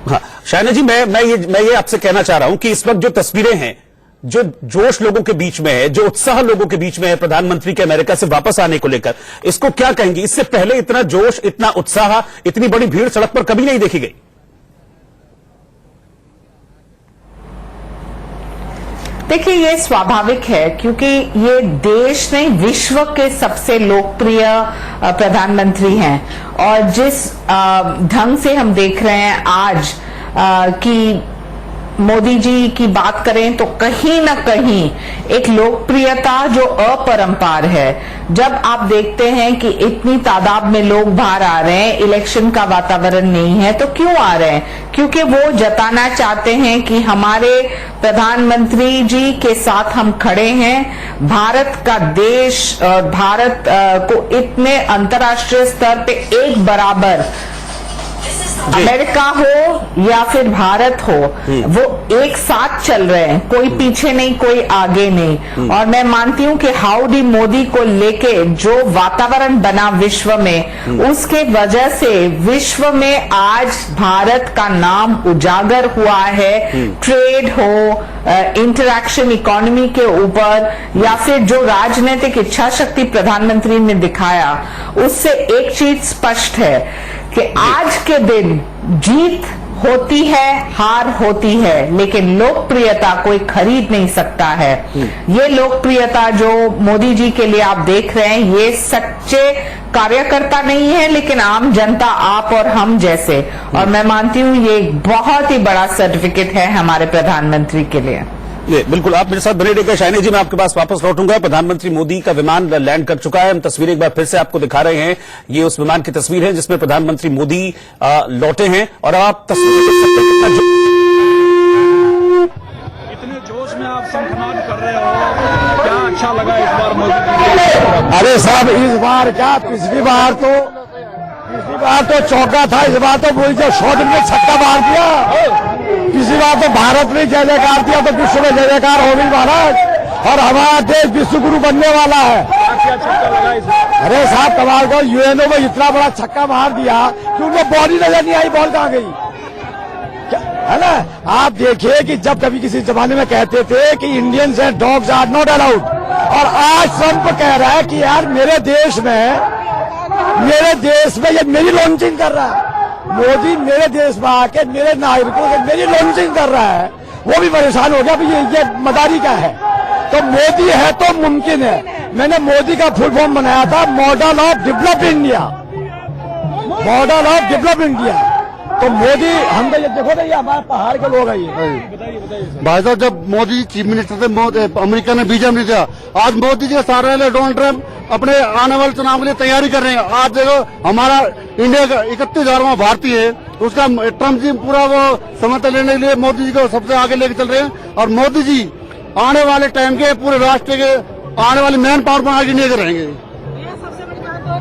हाँ शायना जी, मैं ये आपसे कहना चाह रहा हूं कि इस वक्त जो तस्वीरें हैं, जो जोश लोगों के बीच में है, जो उत्साह लोगों के बीच में है प्रधानमंत्री के अमेरिका से वापस आने को लेकर, इसको क्या कहेंगे? इससे पहले इतना जोश, इतना उत्साह, इतनी बड़ी भीड़ सड़क पर कभी नहीं देखी गई। देखिए, ये स्वाभाविक है क्योंकि ये देश नहीं विश्व के सबसे लोकप्रिय प्रधानमंत्री हैं और जिस ढंग से हम देख रहे हैं आज कि मोदी जी की बात करें तो कहीं ना कहीं एक लोकप्रियता जो अपरंपार है। जब आप देखते हैं कि इतनी तादाद में लोग बाहर आ रहे हैं, इलेक्शन का वातावरण नहीं है, तो क्यों आ रहे हैं? क्योंकि वो जताना चाहते हैं कि हमारे प्रधानमंत्री जी के साथ हम खड़े हैं। भारत का देश और भारत को इतने अंतर्राष्ट्रीय स्तर पे एक बराबर, अमेरिका हो या फिर भारत हो, वो एक साथ चल रहे हैं, कोई पीछे नहीं, कोई आगे नहीं। और मैं मानती हूं कि हाउडी मोदी को लेके जो वातावरण बना विश्व में, उसके वजह से विश्व में आज भारत का नाम उजागर हुआ है। ट्रेड हो, इंटरैक्शन इकोनॉमी के ऊपर, या फिर जो राजनीतिक इच्छा शक्ति प्रधानमंत्री ने दिखाया, उससे एक चीज स्पष्ट है कि आज के दिन जीत होती है, हार होती है, लेकिन लोकप्रियता कोई खरीद नहीं सकता है। ये लोकप्रियता जो मोदी जी के लिए आप देख रहे हैं, ये सच्चे कार्यकर्ता नहीं है, लेकिन आम जनता, आप और हम जैसे। और मैं मानती हूं ये एक बहुत ही बड़ा सर्टिफिकेट है हमारे प्रधानमंत्री के लिए। बिल्कुल, आप मेरे साथ बने रहिएगा। शायना जी, मैं आपके पास वापस लौटूंगा। प्रधानमंत्री मोदी का विमान लैंड कर चुका है। हम तस्वीर एक बार फिर से आपको दिखा रहे हैं। ये उस विमान की तस्वीर है जिसमें प्रधानमंत्री मोदी लौटे हैं और आप तस्वीर देख सकते हैं कितना इतने जोश में आप शंखनाद कर रहे हो, क्या अच्छा लगा इस बार मोदी? अरे साहब, इस बार क्या, पिछली बार तो चौका था, इस बार तो बोल जो 100 दिन में छक्का मार दिया। पिछली बार तो भारत ने जय जयकार दिया तो विश्व में जय जयकार हो गई महाराज, और हमारा देश विश्व गुरु बनने वाला है। अरे साहब, कमाल को यूएनओ में इतना बड़ा छक्का मार दिया कि उनको बॉडी नजर नहीं आई, बॉल कहां गई, है ना? आप देखिए कि जब कभी किसी जमाने में कहते थे कि Indians and dogs are not allowed, और आज ट्रंप कह रहा है कि यार मेरे देश में ये मेरी लॉन्चिंग कर रहा है। मोदी मेरे देश में आके मेरे नागरिकों से मेरी लॉन्चिंग कर रहा है, वो भी परेशान हो गया कि ये मदारी का है। तो मोदी है तो मुमकिन है। मैंने मोदी का फुल फॉर्म बनाया था, model of develop India, model of develop India. तो मोदी, हम तो ये देखो ना, ये हमारे पहाड़ के लोग हैं। भाई साहब, जब मोदी चीफ मिनिस्टर थे, अमेरिका ने वीजा नहीं दिया। आज मोदी जी सारे डोनाल्ड ट्रंप अपने आने वाले चुनाव के लिए तैयारी कर रहे हैं। आज देखो, हमारा इंडिया का 31,000वां भारतीय है, उसका ट्रंप जी पूरा वो समर्थन लेने के लिए मोदी जी को सबसे आगे लेके चल रहे हैं। और मोदी जी आने वाले टाइम के पूरे राष्ट्र के आने वाले मैन पावर पर आगे नहीं रहेंगे।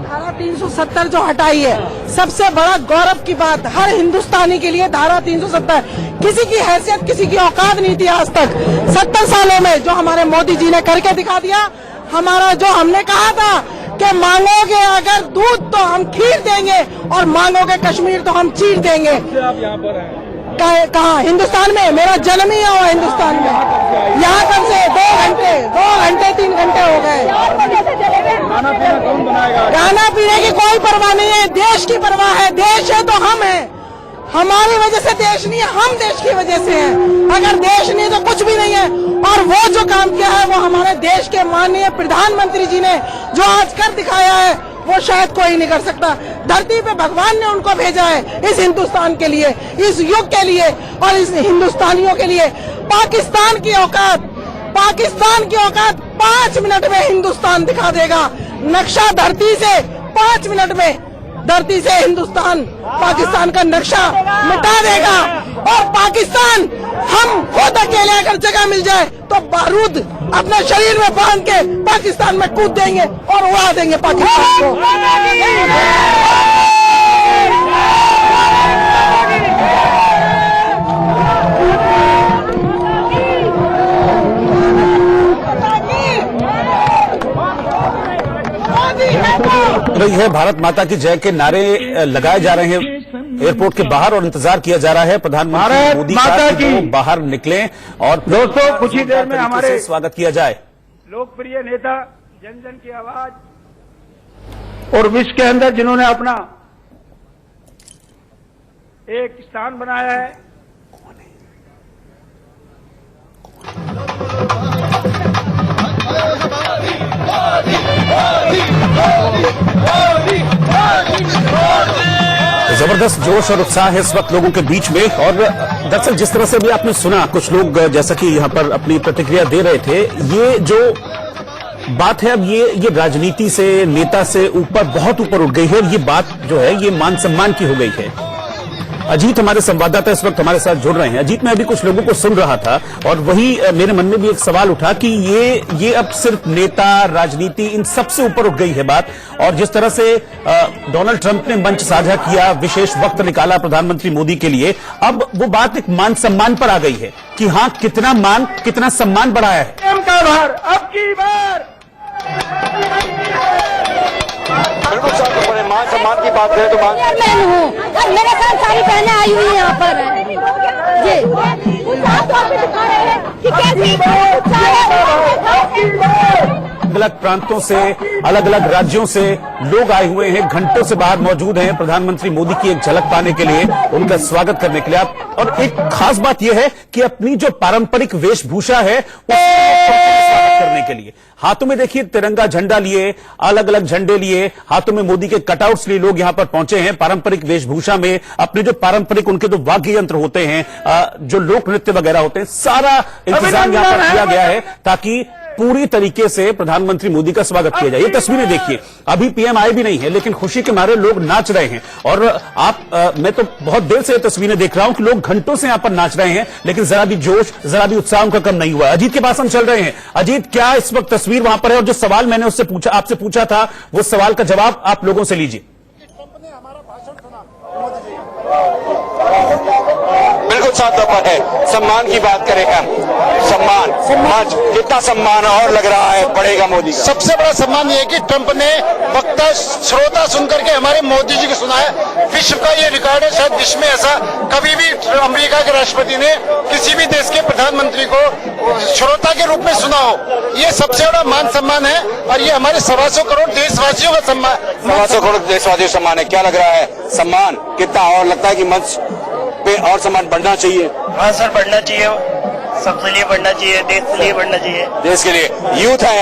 धारा 370 जो हटाई है, सबसे बड़ा गौरव की बात हर हिंदुस्तानी के लिए। धारा 370 किसी की हैसियत, किसी की औकात नहीं थी आज तक। 70 सालों में जो हमारे मोदी जी ने करके दिखा दिया। हमारा जो हमने कहा था कि मांगोगे अगर दूध तो हम खीर देंगे, और मांगोगे कश्मीर तो हम चीर देंगे। आप यहाँ पर हैं, कहाँ? हिंदुस्तान में। मेरा जन्म ही हुआ हिंदुस्तान में। यहाँ कब से? 2 घंटे 3 घंटे हो गए। खाना पीना कौन बनाएगा? खाना पीने की कोई परवाह नहीं है, देश की परवाह है। देश है तो हम हैं, हमारी वजह से देश नहीं है, हम देश की वजह से हैं। अगर देश नहीं तो कुछ भी नहीं है। और वो जो काम किया है वो हमारे देश के माननीय प्रधानमंत्री जी ने जो आज कर दिखाया है वो शायद कोई नहीं कर सकता। धरती पे भगवान ने उनको भेजा है इस हिंदुस्तान के लिए, इस युग के लिए और इस हिंदुस्तानियों के लिए। पाकिस्तान की औकात 5 मिनट में हिंदुस्तान दिखा देगा। नक्शा धरती से 5 मिनट में धरती से हिंदुस्तान पाकिस्तान का नक्शा मिटा देगा। और पाकिस्तान हम खुद अकेले अगर जगह मिल जाए तो बारूद अपने शरीर में बांध के पाकिस्तान में कूद देंगे और उड़ा देंगे पाकिस्तान को। रही है भारत माता की जय के नारे लगाए जा रहे हैं एयरपोर्ट के बाहर और इंतजार किया जा रहा है प्रधानमंत्री मोदी का कि वो बाहर निकले और दोस्तों कुछ ही देर में हमारे स्वागत किया जाए। लोकप्रिय नेता, जन जन की आवाज और विश्व के अंदर जिन्होंने अपना एक स्थान बनाया है, जबरदस्त जोश और उत्साह है इस वक्त लोगों के बीच में। और दरअसल जिस तरह से भी आपने सुना, कुछ लोग जैसा कि यहाँ पर अपनी प्रतिक्रिया दे रहे थे, ये जो बात है अब ये राजनीति से, नेता से ऊपर, बहुत ऊपर उठ गई है। और ये बात जो है ये मान सम्मान की हो गई है। अजीत हमारे संवाददाता इस वक्त हमारे साथ जुड़ रहे हैं। अजीत, मैं अभी कुछ लोगों को सुन रहा था और वही मेरे मन में भी एक सवाल उठा कि ये अब सिर्फ नेता, राजनीति, इन सबसे ऊपर उठ गई है बात। और जिस तरह से डोनाल्ड ट्रंप ने मंच साझा किया, विशेष वक्त निकाला प्रधानमंत्री मोदी के लिए, अब वो बात एक मान सम्मान पर आ गई है कि हाँ, कितना सम्मान बढ़ाया है। अब की बार बिल्कुल साहब, मान सम्मान की बात करें तो मैं हूँ और मेरे साथ सारी बहनें आई हुई हैं यहाँ पर जी। अलग अलग प्रांतों से, अलग अलग राज्यों से लोग आए हुए हैं, घंटों से बाहर मौजूद हैं प्रधानमंत्री मोदी की एक झलक पाने के लिए, उनका स्वागत करने के लिए। और एक खास बात यह है कि अपनी जो पारंपरिक वेशभूषा है स्वागत करने के लिए हाथों में देखिए तिरंगा झंडा लिए, अलग अलग झंडे लिए, हाथों में मोदी के कटआउट्स लिए लोग यहां पर पहुंचे हैं पारंपरिक वेशभूषा में। अपने जो पारंपरिक उनके जो वाद्य यंत्र होते हैं, जो लोक नृत्य वगैरह होते हैं, सारा इंतजाम यहां पर किया गया है ताकि पूरी तरीके से प्रधानमंत्री मोदी का स्वागत किया जाए। ये तस्वीरें देखिए, अभी पीएम आए भी नहीं है लेकिन खुशी के मारे लोग नाच रहे हैं। और मैं तो बहुत देर से ये तस्वीरें देख रहा हूं कि लोग घंटों से यहां पर नाच रहे हैं, लेकिन जरा भी जोश, जरा भी उत्साह उनका कम नहीं हुआ। अजीत के पास हम चल रहे हैं। अजीत, क्या इस वक्त तस्वीर वहां पर है? और जो सवाल मैंने आपसे पूछा था, वो सवाल का जवाब आप लोगों से लीजिए। बिल्कुल साथ पर है। सम्मान की बात करें हम, सम्मान आज कितना सम्मान और लग रहा है बढ़ेगा मोदी का। सबसे बड़ा सम्मान ये है कि ट्रंप ने वक्ता श्रोता सुनकर के हमारे मोदी जी को सुना है। विश्व का ये रिकॉर्ड है, शायद विश्व में ऐसा कभी भी अमेरिका के राष्ट्रपति ने किसी भी देश के प्रधानमंत्री को श्रोता के रूप में सुना हो। ये सबसे बड़ा मान सम्मान है और ये हमारे 125 करोड़ देशवासियों का सम्मान, 125 करोड़ देशवासियों का सम्मान है। क्या लग रहा है सम्मान कितना और लगता है कि मंच पे और सम्मान बढ़ना चाहिए? हाँ सर, बढ़ना चाहिए, सबके लिए बढ़ना चाहिए, देश के लिए बढ़ना चाहिए। देश के लिए यूथ है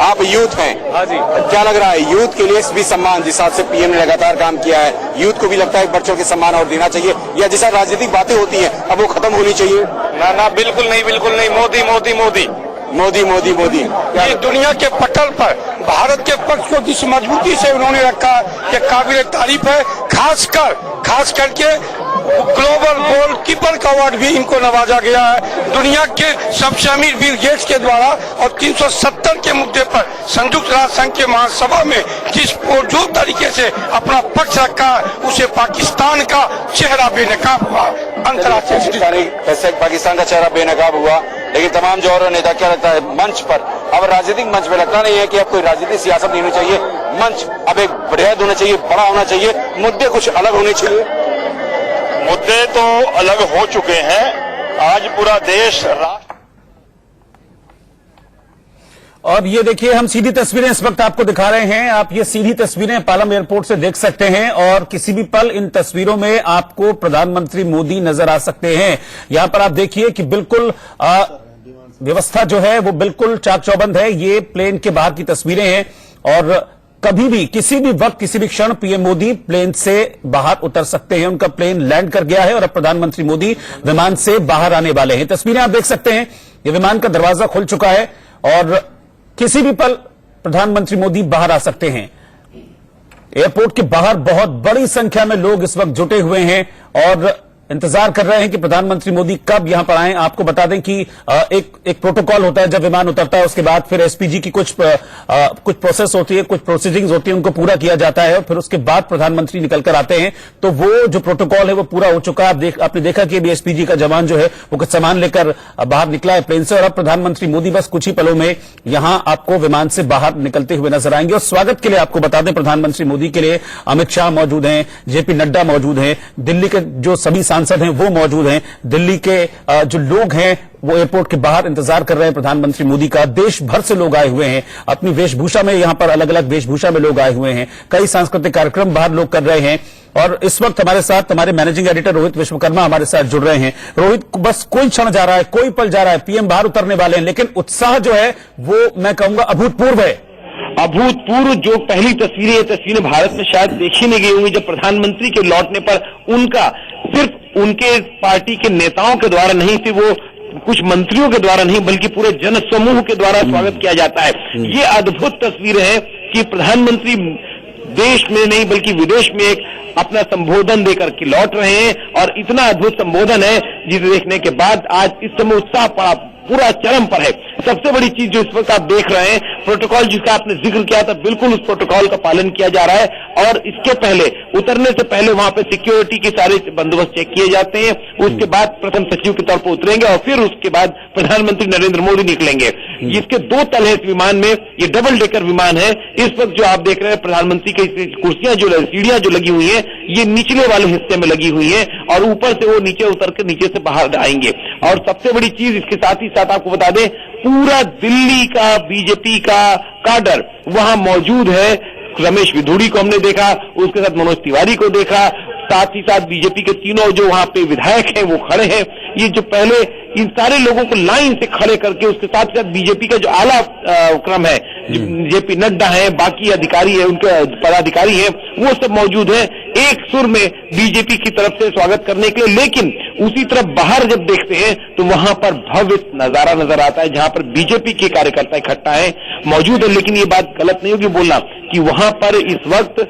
आप यूथ हैं। हाँ जी, क्या लग रहा है यूथ के लिए भी सम्मान, जिस हिसाब से पीएम ने लगातार काम किया है, यूथ को भी लगता है बच्चों के सम्मान और देना चाहिए, या जैसा राजनीतिक बातें होती हैं अब वो खत्म होनी चाहिए? ना, बिल्कुल नहीं, बिल्कुल नहीं। मोदी मोदी मोदी मोदी मोदी मोदी ये दुनिया के पटल पर भारत के पक्ष को जिस मजबूती से उन्होंने रखा ये काबिल तारीफ है। खास करके ग्लोबल गोलकीपर का अवार्ड भी इनको नवाजा गया है दुनिया के सबसे अमीर बिल गेट्स के द्वारा। और 370 के मुद्दे पर संयुक्त राष्ट्र संघ के महासभा में जो तरीके से अपना पक्ष रखा है, उसे पाकिस्तान का चेहरा बेनकाब हुआ। अंतर्राष्ट्रीय पाकिस्तान का चेहरा बेनकाब हुआ। लेकिन तमाम जो और नेता, क्या लगता है मंच पर, अब राजनीतिक मंच में लगता नहीं है कि अब कोई राजनीतिक सियासत नहीं होनी चाहिए, मंच अब एक बृहद होना चाहिए, बड़ा होना चाहिए, मुद्दे कुछ अलग होने चाहिए? मुद्दे तो अलग हो चुके हैं। आज पूरा देश राष्ट्र। और ये देखिए, हम सीधी तस्वीरें इस वक्त आपको दिखा रहे हैं। आप ये सीधी तस्वीरें पालम एयरपोर्ट से देख सकते हैं और किसी भी पल इन तस्वीरों में आपको प्रधानमंत्री मोदी नजर आ सकते हैं। यहां पर आप देखिए कि बिल्कुल व्यवस्था जो है वो बिल्कुल चाक चौबंद है। ये प्लेन के बाहर की तस्वीरें हैं और कभी भी किसी भी वक्त किसी भी क्षण पीएम मोदी प्लेन से बाहर उतर सकते हैं। उनका प्लेन लैंड कर गया है और अब प्रधानमंत्री मोदी विमान से बाहर आने वाले हैं। तस्वीरें आप देख सकते हैं, ये विमान का दरवाजा खुल चुका है और किसी भी पल प्रधानमंत्री मोदी बाहर आ सकते हैं। एयरपोर्ट के बाहर बहुत बड़ी संख्या में लोग इस वक्त जुटे हुए हैं और इंतजार कर रहे हैं कि प्रधानमंत्री मोदी कब यहां पर आए। आपको बता दें कि एक प्रोटोकॉल होता है जब विमान उतरता है, उसके बाद फिर एसपीजी की कुछ प्रोसेस होती है, कुछ प्रोसीडिंग्स होती है, उनको पूरा किया जाता है और फिर उसके बाद प्रधानमंत्री निकलकर आते हैं। तो वो जो प्रोटोकॉल है वो पूरा हो चुका है। आपने देखा कि अभी एसपीजी का जवान जो है वो कुछ सामान लेकर बाहर निकला है प्लेन से और अब प्रधानमंत्री मोदी बस कुछ ही पलों में यहां आपको विमान से बाहर निकलते हुए नजर आएंगे। और स्वागत के लिए आपको बता दें, प्रधानमंत्री मोदी के लिए अमित शाह मौजूद हैं, जेपी नड्डा मौजूद हैं, दिल्ली के जो सभी सांसद हैं वो मौजूद हैं, दिल्ली के जो लोग हैं वो एयरपोर्ट के बाहर इंतजार कर रहे हैं प्रधानमंत्री मोदी का। देश भर से लोग आए हुए हैं अपनी वेशभूषा में, यहां पर अलग अलग वेशभूषा में लोग आए हुए हैं। कई सांस्कृतिक कार्यक्रम बाहर लोग कर रहे हैं और इस वक्त हमारे साथ हमारे मैनेजिंग एडिटर रोहित विश्वकर्मा हमारे साथ जुड़ रहे हैं। रोहित, बस कोई क्षण जा रहा है, कोई पल जा रहा है, पीएम बाहर उतरने वाले हैं, लेकिन उत्साह जो है वो मैं कहूंगा अभूतपूर्व है। अभूतपूर्व जो पहली तस्वीरें, ये तस्वीरें भारत में शायद देखी नहीं गई होंगी, जब प्रधानमंत्री के लौटने पर उनका सिर्फ उनके पार्टी के नेताओं के द्वारा नहीं, सिर्फ वो कुछ मंत्रियों के द्वारा नहीं बल्कि पूरे जन समूह के द्वारा स्वागत किया जाता है। ये अद्भुत तस्वीरें हैं कि प्रधानमंत्री देश में नहीं बल्कि विदेश में एक अपना संबोधन देकर के लौट रहे हैं और इतना अद्भुत संबोधन है जिसे देखने के बाद आज इस समय उत्साह पूरा चरम पर है। सबसे बड़ी चीज जो इस वक्त आप देख रहे हैं, प्रोटोकॉल जिसका आपने जिक्र किया था, बिल्कुल उस प्रोटोकॉल का पालन किया जा रहा है और इसके पहले उतरने से पहले वहां पे सिक्योरिटी के सारे बंदोबस्त चेक किए जाते हैं। उसके बाद प्रथम सचिव के तौर पर उतरेंगे और फिर उसके बाद प्रधानमंत्री नरेंद्र मोदी निकलेंगे। इसके दो तल है इस विमान में, ये डबल डेकर विमान है। इस वक्त जो आप देख रहे हैं प्रधानमंत्री की कुर्सियां जो सीढ़ियां जो लगी हुई है, ये निचले वाले हिस्से में लगी हुई है और ऊपर से वो नीचे उतर कर नीचे से बाहर आएंगे। और सबसे बड़ी चीज इसके साथ ही साथ आपको बता दें, पूरा दिल्ली का बीजेपी का काडर वहां मौजूद है। रमेश विधूड़ी को हमने देखा, उसके साथ मनोज तिवारी को देखा, साथ ही साथ बीजेपी के तीनों जो वहां पे विधायक हैं वो खड़े हैं। ये जो पहले इन सारे लोगों को लाइन से खड़े करके, उसके साथ साथ बीजेपी का जो आला क्रम है, जेपी नड्डा है, बाकी अधिकारी है, उनके पदाधिकारी हैं, वो सब मौजूद है एक सुर में बीजेपी की तरफ से स्वागत करने के लिए। लेकिन उसी तरफ बाहर जब देखते हैं तो वहां पर भव्य नजारा नजर आता है जहां पर बीजेपी के कार्यकर्ता इकट्ठा है मौजूद है। लेकिन ये बात गलत नहीं होगी बोलना कि वहां पर इस वक्त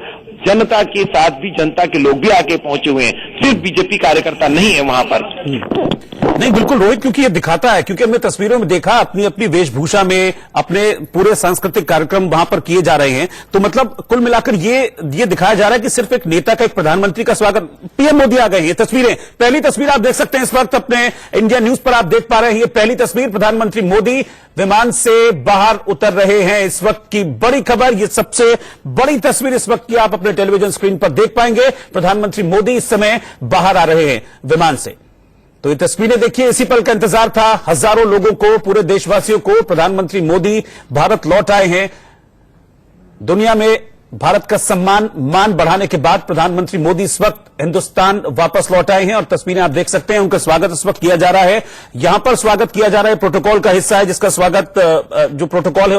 जनता के साथ भी जनता के लोग भी आके पहुंचे हुए हैं, सिर्फ बीजेपी कार्यकर्ता नहीं है वहां पर। नहीं, बिल्कुल रोहित, क्योंकि ये दिखाता है, क्योंकि हमने तस्वीरों में देखा अपनी अपनी वेशभूषा में अपने पूरे सांस्कृतिक कार्यक्रम वहां पर किए जा रहे हैं। तो मतलब कुल मिलाकर ये दिखाया जा रहा है कि सिर्फ एक नेता का, एक प्रधानमंत्री का स्वागत, पीएम मोदी आ गए। ये तस्वीरें, पहली तस्वीर आप देख सकते हैं इस वक्त अपने इंडिया न्यूज पर आप देख पा रहे हैं। ये पहली तस्वीर, प्रधानमंत्री मोदी विमान से बाहर उतर रहे हैं। इस वक्त की बड़ी खबर, ये सबसे बड़ी तस्वीर इस वक्त की आप अपने टेलीविजन स्क्रीन पर देख पाएंगे। प्रधानमंत्री मोदी इस समय बाहर आ रहे हैं विमान से। तो ये तस्वीरें देखिए, इसी पल का इंतजार था हजारों लोगों को, पूरे देशवासियों को। प्रधानमंत्री मोदी भारत लौट आए हैं। दुनिया में भारत का मान बढ़ाने के बाद प्रधानमंत्री मोदी इस वक्त हिंदुस्तान वापस लौट आए हैं और तस्वीरें आप देख सकते हैं। उनका स्वागत इस वक्त किया जा रहा है। यहां पर स्वागत किया जा रहा है, प्रोटोकॉल का हिस्सा है जिसका स्वागत, जो प्रोटोकॉल है